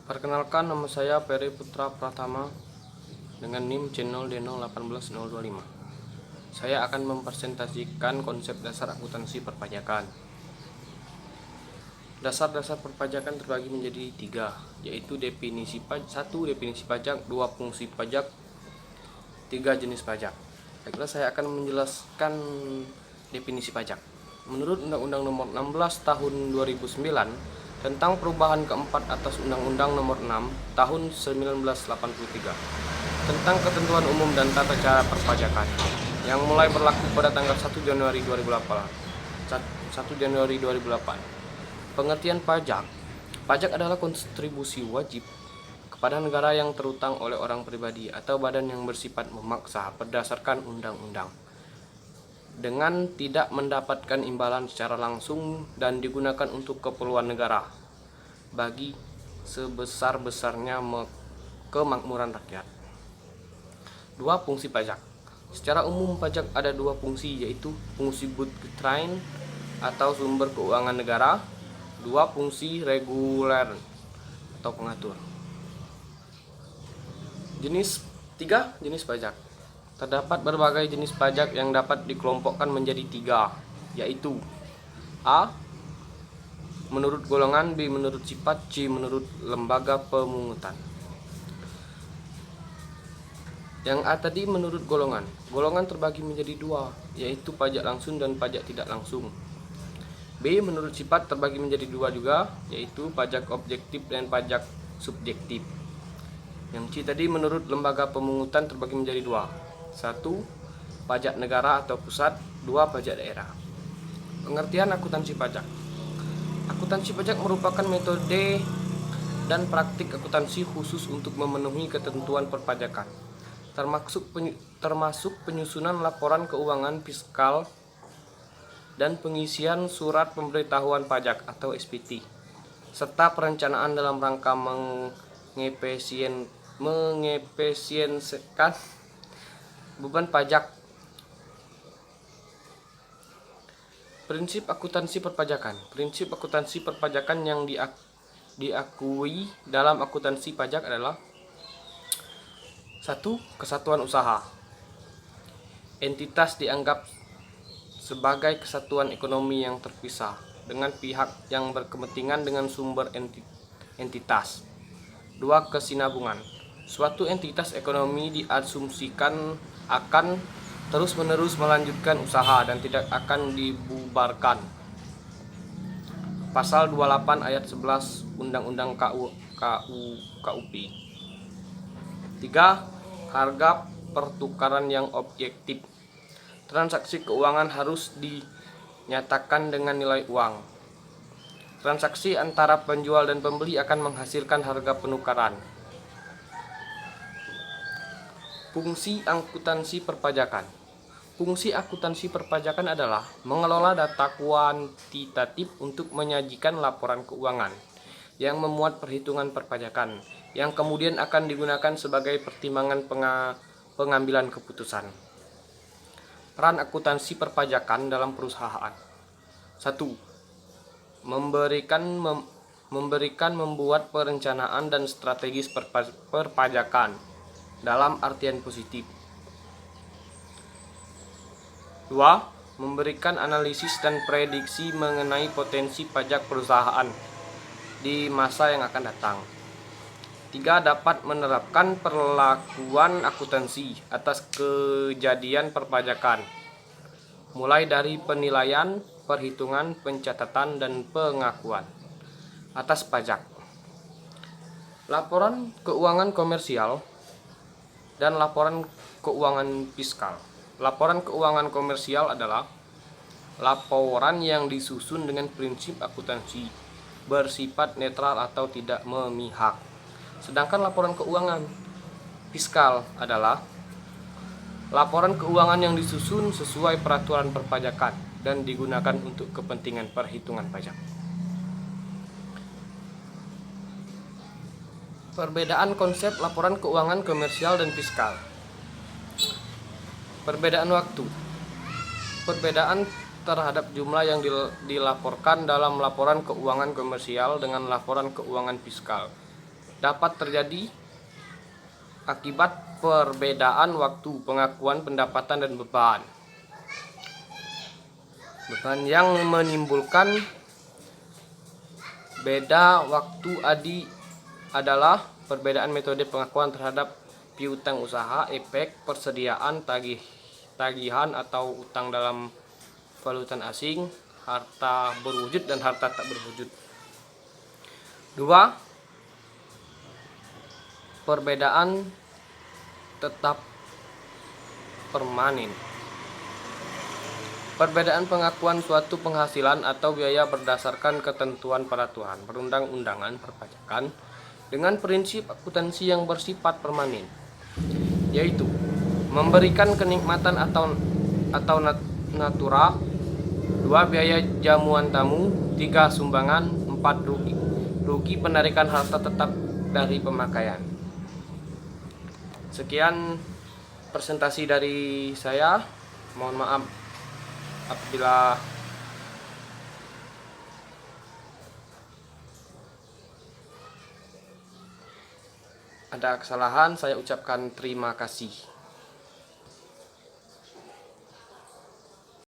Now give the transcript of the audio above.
Perkenalkan, nama saya Peri Putra Pratama dengan NIM channel D018025. Saya akan mempresentasikan konsep dasar akuntansi perpajakan. Dasar-dasar perpajakan terbagi menjadi 3, yaitu definisi pajak, 1 definisi pajak, 2 fungsi pajak, 3 jenis pajak. Baiklah, saya akan menjelaskan definisi pajak. Menurut Undang-Undang Nomor 16 Tahun 2009 tentang perubahan keempat atas Undang-Undang Nomor 6 Tahun 1983 tentang ketentuan umum dan tata cara perpajakan yang mulai berlaku pada tanggal 1 Januari 2008. Pengertian pajak. Pajak adalah kontribusi wajib kepada negara yang terutang oleh orang pribadi atau badan yang bersifat memaksa berdasarkan undang-undang dengan tidak mendapatkan imbalan secara langsung dan digunakan untuk keperluan negara bagi sebesar-besarnya kemakmuran rakyat. 2 fungsi pajak. Secara umum pajak ada 2 fungsi, yaitu fungsi Butketrain atau sumber keuangan negara, 2 fungsi reguler atau pengatur. 3 jenis pajak. Terdapat berbagai jenis pajak yang dapat dikelompokkan menjadi 3, yaitu A. Menurut golongan, B. Menurut sifat, C. Menurut lembaga pemungutan. Yang A tadi menurut golongan. Golongan terbagi menjadi 2, yaitu pajak langsung dan pajak tidak langsung. B. Menurut sifat terbagi menjadi 2 juga, yaitu pajak objektif dan pajak subjektif. Yang C tadi menurut lembaga pemungutan terbagi menjadi 2. 1. Pajak negara atau pusat, 2. Pajak daerah. Pengertian akuntansi pajak. Akuntansi pajak merupakan metode dan praktik akuntansi khusus untuk memenuhi ketentuan perpajakan, termasuk penyusunan laporan keuangan fiskal dan pengisian surat pemberitahuan pajak atau SPT, serta perencanaan dalam rangka mengefisiensikan beban pajak. Prinsip akuntansi perpajakan. Prinsip akuntansi perpajakan yang diakui dalam akuntansi pajak adalah 1. Kesatuan usaha. Entitas dianggap sebagai kesatuan ekonomi yang terpisah dengan pihak yang berkepentingan dengan sumber entitas. 2. Kesinambungan. Suatu entitas ekonomi diasumsikan akan terus-menerus melanjutkan usaha dan tidak akan dibubarkan. Pasal 28 ayat 11 Undang-Undang KUP. 3. Harga pertukaran yang objektif. Transaksi keuangan harus dinyatakan dengan nilai uang. Transaksi antara penjual dan pembeli akan menghasilkan harga penukaran. Fungsi akuntansi perpajakan. Fungsi akuntansi perpajakan adalah mengelola data kuantitatif untuk menyajikan laporan keuangan yang memuat perhitungan perpajakan, yang kemudian akan digunakan sebagai pertimbangan pengambilan keputusan. Peran akuntansi perpajakan dalam perusahaan. 1. Membuat perencanaan dan strategis perpajakan dalam artian positif. 2. Memberikan analisis dan prediksi mengenai potensi pajak perusahaan di masa yang akan datang. 3. Dapat menerapkan perlakuan akuntansi atas kejadian perpajakan, mulai dari penilaian, perhitungan, pencatatan, dan pengakuan atas pajak. Laporan keuangan komersial dan laporan keuangan fiskal. Laporan keuangan komersial adalah laporan yang disusun dengan prinsip akuntansi, bersifat netral atau tidak memihak. Sedangkan laporan keuangan fiskal adalah laporan keuangan yang disusun sesuai peraturan perpajakan dan digunakan untuk kepentingan perhitungan pajak. Perbedaan konsep laporan keuangan komersial dan fiskal. Perbedaan waktu. Perbedaan terhadap jumlah yang dilaporkan dalam laporan keuangan komersial dengan laporan keuangan fiskal. dapat terjadi akibat perbedaan waktu pengakuan pendapatan dan beban. Beban yang menimbulkan beda waktu adalah perbedaan metode pengakuan terhadap piutang usaha, efek persediaan tagihan atau utang dalam valuta asing, harta berwujud dan harta tak berwujud. 2. Perbedaan tetap permanen. Perbedaan pengakuan suatu penghasilan atau biaya berdasarkan ketentuan peraturan perundang-undangan perpajakan dengan prinsip akuntansi yang bersifat permanen, yaitu memberikan kenikmatan atau natura, 2. Biaya jamuan tamu, 3. Sumbangan, 4. Rugi penarikan harta tetap dari pemakaian. Sekian presentasi dari saya. Mohon maaf apabila ada kesalahan. Saya ucapkan terima kasih.